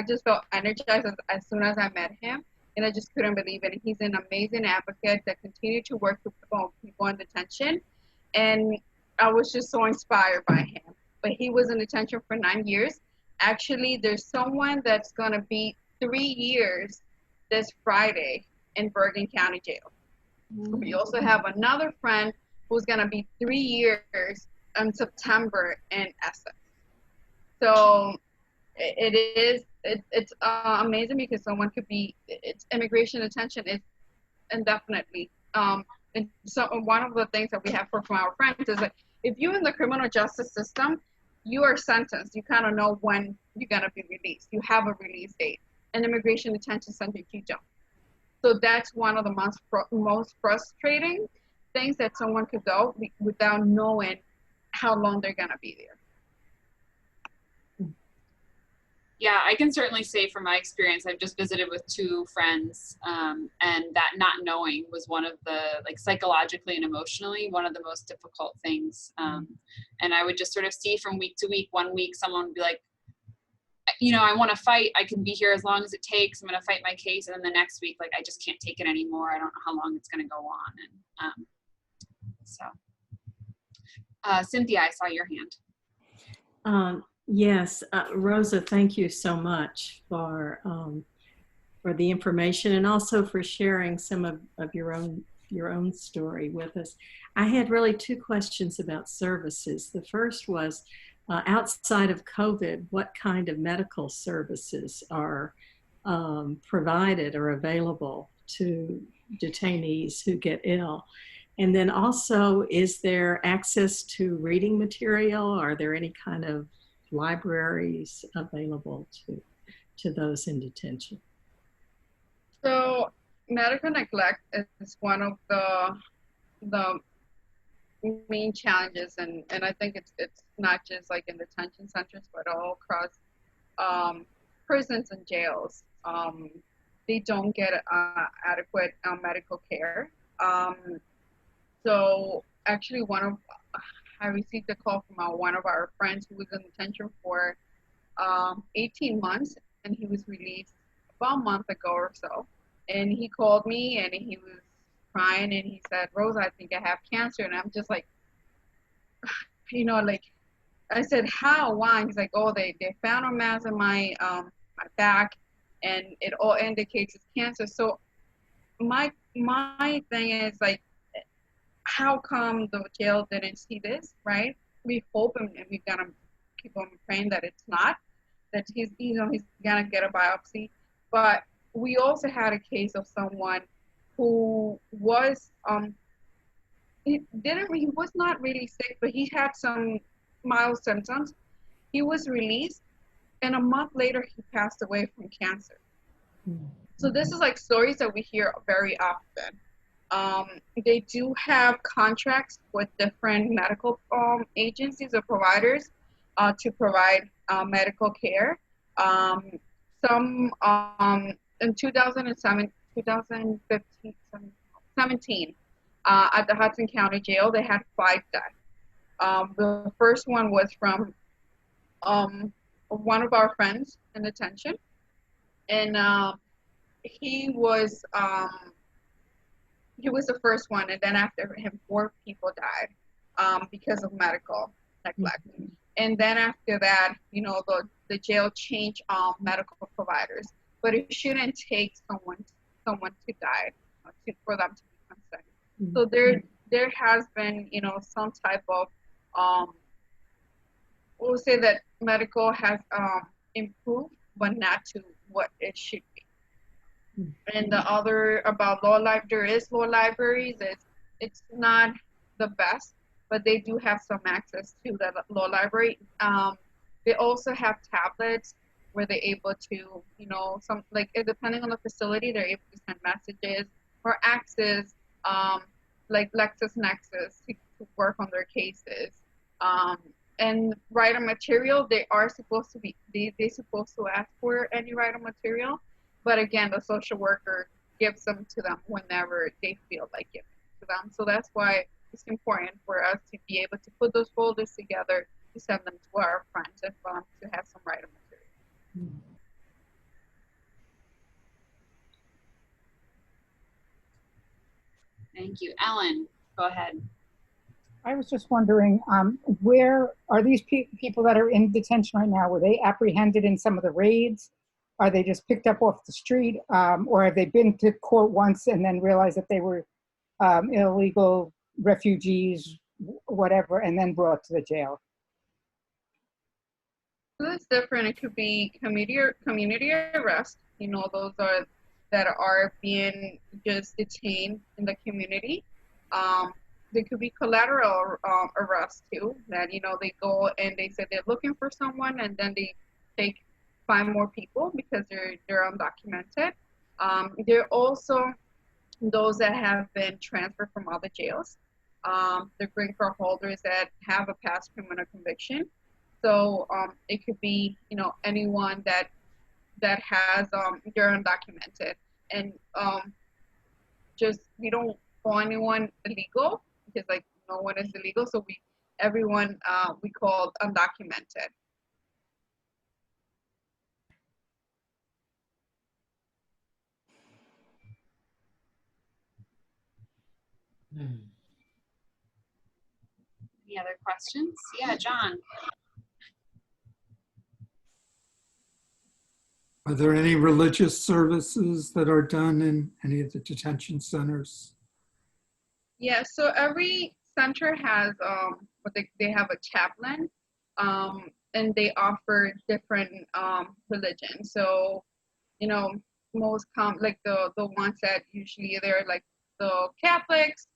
just felt energized as soon as I met him, and I just couldn't believe it. He's an amazing advocate that continued to work with people in detention, and I was just so inspired by him. But he was in detention for 9 years. Actually, there's someone that's gonna be 3 years this Friday in Bergen County Jail. We also have another friend who's gonna be 3 years in September in Essex. So it's amazing because someone could be, it's immigration detention is indefinitely. And so one of the things that we have from our friends is that if you're in the criminal justice system, you are sentenced. You kind of know when you're gonna be released. You have a release date. In immigration detention center, you don't. So that's one of the most frustrating things, that someone could go without knowing how long they're gonna be there. Yeah, I can certainly say from my experience, I've just visited with 2 friends, and that not knowing was one of the, like, psychologically and emotionally, one of the most difficult things. And I would just sort of see from week to week, one week someone would be like, I want to fight. I can be here as long as it takes. I'm going to fight my case. And then the next week, like, I just can't take it anymore. I don't know how long it's going to go on. And Cynthia, I saw your hand. Yes, Rosa, thank you so much for the information, and also for sharing some of your own story with us. I had really 2 questions about services. The first was, outside of COVID, what kind of medical services are provided or available to detainees who get ill? And then also, is there access to reading material? Are there any kind of libraries available to those in detention? So medical neglect is one of the main challenges, and I think it's not just like in detention centers, but all across prisons and jails. They don't get adequate medical care. So actually, I received a call from one of our friends who was in detention for 18 months, and he was released about a month ago or so. And he called me and he was crying and he said, "Rosa, I think I have cancer." And I'm just like, like, I said, "How? Why?" He's like, "Oh, they found a mass in my back, and it all indicates it's cancer." So my thing is, like, how come the jail didn't see this, right? We hope, and we're gonna keep on praying that it's not, that he's gonna get a biopsy. But we also had a case of someone who was he was not really sick, but he had some mild symptoms. He was released, and a month later, he passed away from cancer. So this is like stories that we hear very often. They do have contracts with different medical agencies or providers to provide medical care. Some in 2015, 17, at the Hudson County Jail, they had 5 deaths. The first one was from one of our friends in detention, and he was the first one, and then after him, 4 people died because of medical neglect. And then after that, the jail changed medical providers, but it shouldn't take someone to die for them to be consent. So there has been, some type of we'll say that medical has improved, but not to what it should be. And the other about there is law libraries. It's not the best, but they do have some access to the law library. They also have tablets where they're able to, some depending on the facility, they're able to send messages or access, like LexisNexis to work on their cases. And writer material, they are supposed to be, they're supposed to ask for any writer material. But again, the social worker gives them to them whenever they feel like giving it to them. So that's why it's important for us to be able to put those folders together to send them to our friends and to have some writer material. Thank you. Ellen, go ahead. I was just wondering, where are these people that are in detention right now? Were they apprehended in some of the raids? Are they just picked up off the street? Or have they been to court once and then realized that they were illegal refugees, whatever, and then brought to the jail? So that's different. It could be community arrest. Those are that are being just detained in the community. There could be collateral arrest too. That they go and they say they're looking for someone, and then they take 5 more people because they're undocumented. There are also those that have been transferred from other jails. They're green card holders that have a past criminal conviction. So it could be anyone that has they're undocumented, and just we don't call anyone illegal because no one is illegal. So everyone we call undocumented. Any other questions? Yeah, John. Are there any religious services that are done in any of the detention centers? Yeah, so every center has they have a chaplain, and they offer different religions. So, most like the ones that usually they're like the Catholics,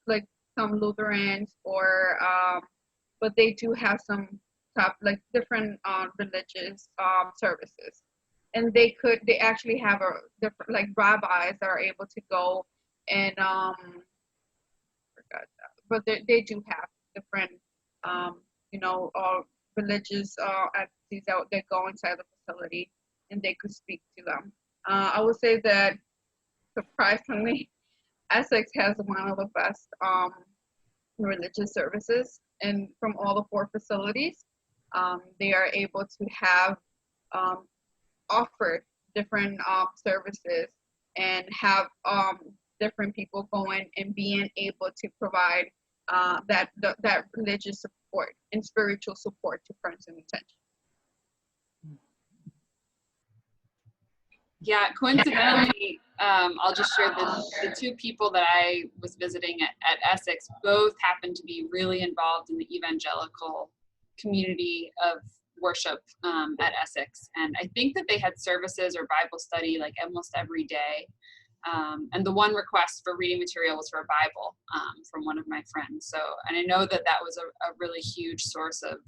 like some Lutherans, or but they do have some different religious services, and they actually have a different rabbis that are able to go and but they do have different religious entities that go inside the facility, and they could speak to them. I would say that surprisingly, Essex has one of the best religious services, and from all the 4 facilities, they are able to have offered different services and have different people going and being able to provide that religious support and spiritual support to friends in detention. Yeah, coincidentally, I'll just share the 2 people that I was visiting at Essex both happened to be really involved in the evangelical community of worship at Essex. And I think that they had services or Bible study almost every day. And the one request for reading material was for a Bible from one of my friends. So, and I know that that was a really huge source of,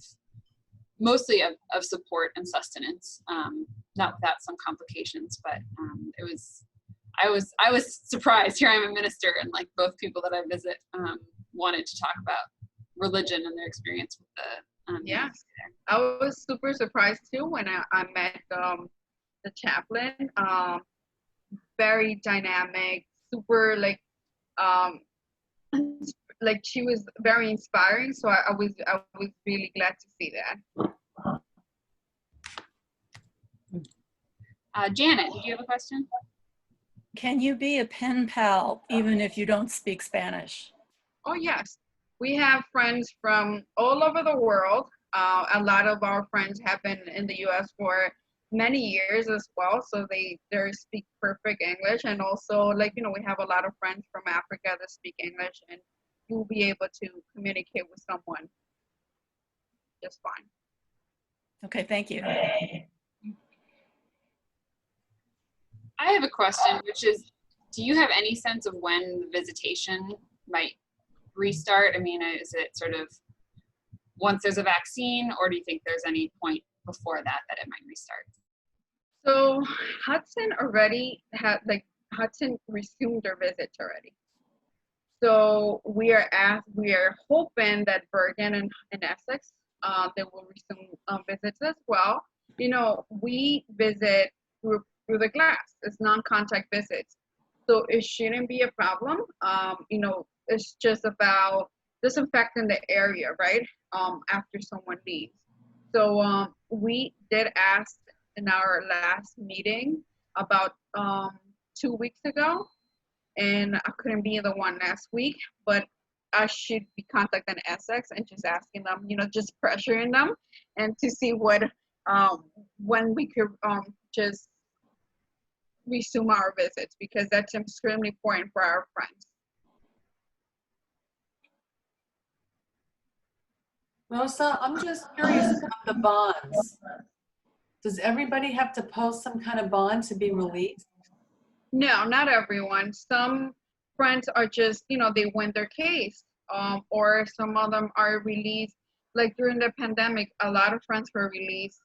mostly of support and sustenance, not without some complications, but it was, I was surprised. Here I'm a minister, and like both people that I visit wanted to talk about religion and their experience with the Yeah, I was super surprised too when I met the chaplain. Very dynamic, super like she was very inspiring. So I was really glad to see that. Janet, did you have a question? Can you be a pen pal even if you don't speak Spanish? Oh yes, we have friends from all over the world. A lot of our friends have been in the U.S. for many years as well, so they speak perfect English. And also, like, you know, we have a lot of friends from Africa that speak English, and you'll be able to communicate with someone just fine. Okay, thank you. I have a question, which is, do you have any sense of when the visitation might restart? I mean, is it sort of once there's a vaccine, or do you think there's any point before that it might restart? So Hudson already had, like, Hudson resumed their visits already. So we are hoping that Bergen and Essex, they will resume visits as well. You know, we visit through the glass. It's non-contact visits, so it shouldn't be a problem. You know, it's just about disinfecting the area, right? After someone leaves. So we did ask in our last meeting about 2 weeks ago, and I couldn't be the one last week, but I should be contacting Essex and just asking them, you know, just pressuring them, and to see what when we could just resume our visits, because that's extremely important for our friends. Rosa, I'm just curious about the bonds. Does everybody have to post some kind of bond to be released? No, not everyone. Some friends are just, you know, they win their case, or some of them are released. Like during the pandemic, a lot of friends were released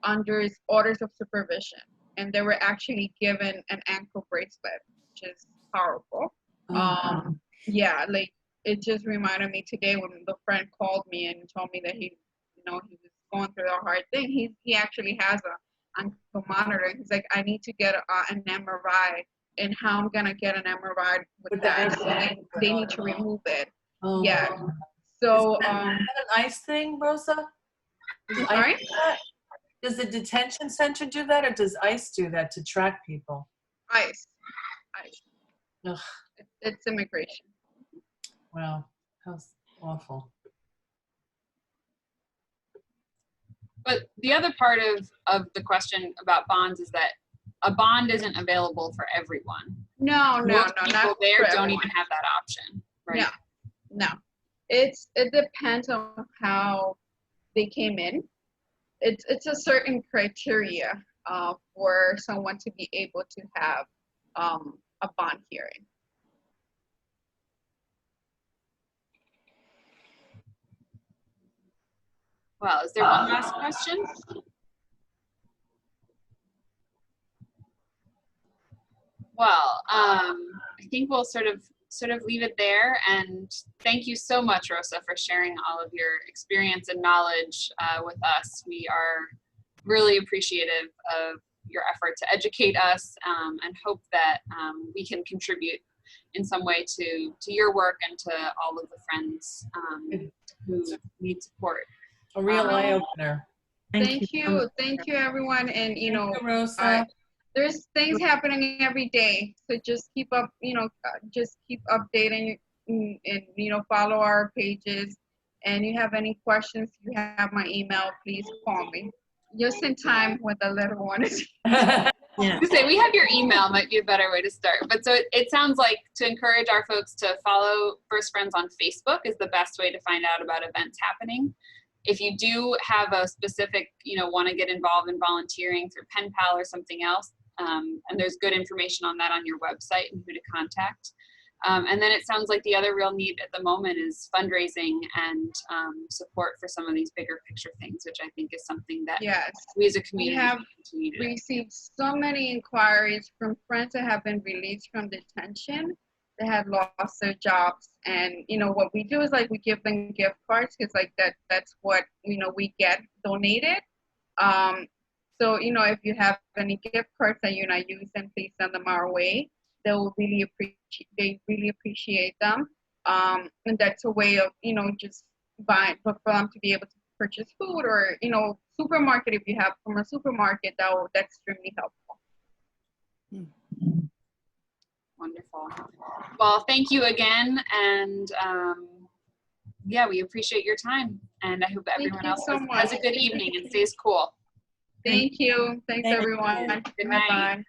under orders of supervision, and they were actually given an ankle bracelet, which is powerful. Yeah, like it just reminded me today when the friend called me and told me that he, you know, he was going through a hard thing. He actually has a ankle monitor. He's like, I need to get an MRI, and how I'm gonna get an MRI with that? So they need to remove it. Oh. Yeah. So is that an ICE thing, Rosa? sorry? Does the detention center do that, or does ICE do that to track people? ICE. Ugh. It's immigration. Wow, that's awful. But the other part of the question about bonds is that a bond isn't available for everyone. No, Most people not there for don't everyone. even have that option, right? No. It depends on how they came in. It's a certain criteria for someone to be able to have a bond hearing. Well, is there one last question? Well, I think we'll sort of leave it there. And thank you so much, Rosa, for sharing all of your experience and knowledge with us. We are really appreciative of your effort to educate us, and hope that we can contribute in some way to your work and to all of the friends who need support. A real eye opener. Thank you, everyone. And you know, Rosa. There's things happening every day, so just keep up, you know, just keep updating and you know, follow our pages. And you have any questions, you have my email, please call me. Just in time when the little one is. Yeah. To say we have your email might be a better way to start. But so it sounds like to encourage our folks to follow First Friends on Facebook is the best way to find out about events happening. If you do have a specific, you know, want to get involved in volunteering through Pen Pal or something else, And there's good information on that on your website and who to contact. And then it sounds like the other real need at the moment is fundraising and support for some of these bigger picture things, which I think is something that Yes. we as a community We have continue to do. received so many inquiries from friends that have been released from detention that had lost their jobs. And, you know, what we do is like we give them gift cards because like that's what, you know, we get donated. So, you know, if you have any gift cards that you're not using, please send them our way. They really appreciate them. And that's a way of, you know, just buying, for them to be able to purchase food, or, you know, supermarket, if you have from a supermarket, that's extremely helpful. Wonderful. Well, thank you again. And yeah, we appreciate your time. And I hope everyone else has a good evening and stays cool. Thank you. Thanks, everyone. Good night. Bye-bye.